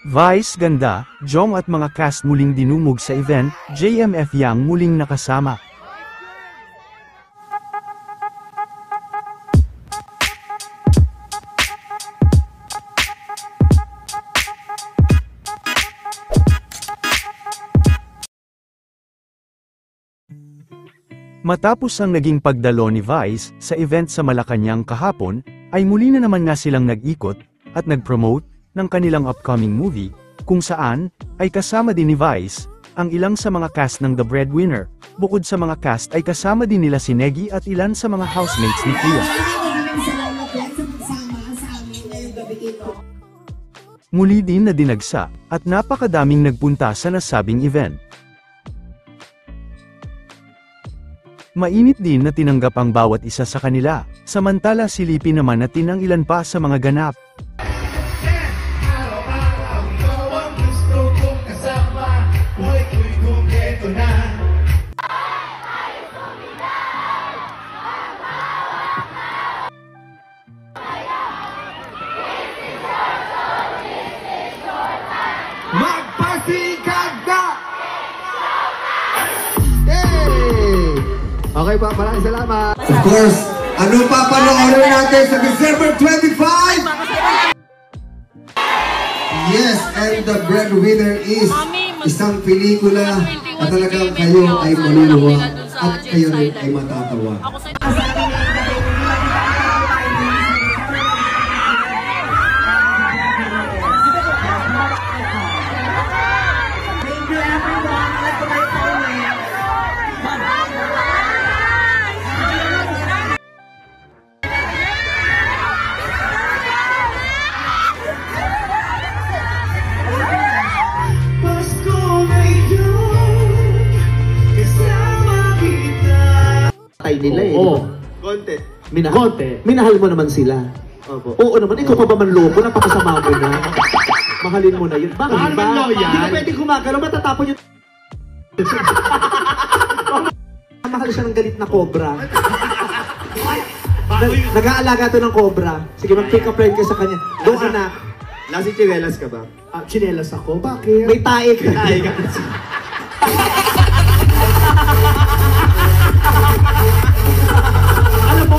Vice ganda, Jong at mga cast muling dinumog sa event, JMF Yang muling nakasama. Matapos ang naging pagdalo ni Vice sa event sa Malacanang kahapon, ay muli na naman nga silang nag-ikot at nag-promote ng kanilang upcoming movie, kung saan ay kasama din ni Vice ang ilang sa mga cast ng The Breadwinner. Bukod sa mga cast ay kasama din nila si Negi at ilan sa mga housemates ni Kuya. Muli din na dinagsa at napakadaming nagpunta sa nasabing event. Mainit din na tinanggap ang bawat isa sa kanila, samantala silipin naman natin ang ilan pa sa mga ganap. Magpasikap ka! Okay pa, maraming salamat. Of course, ano pa panoorin natin sa December 25? Yes, and The Breadwinner is isang pelikula na talagang kayo ay maluluwa at kayo rin ay matatawa. Nila eh. Oo. Konti. Minahal mo naman sila. Opo. Oo naman, ikaw pa ba manloko? Napakasama mo na. Mahalin mo na yun. Bakit Mahal ba? man loyal. Hindi ka pwede gumagalaw, matatapon yung... Mahal siya ng galit na cobra. Nag-aalaga to ng cobra. Sige, mag-pick up line ka sa kanya. Doon anak. Nasi chinelas ka ba? Chinelas ako? Bakit? May tae ka. Alam mo,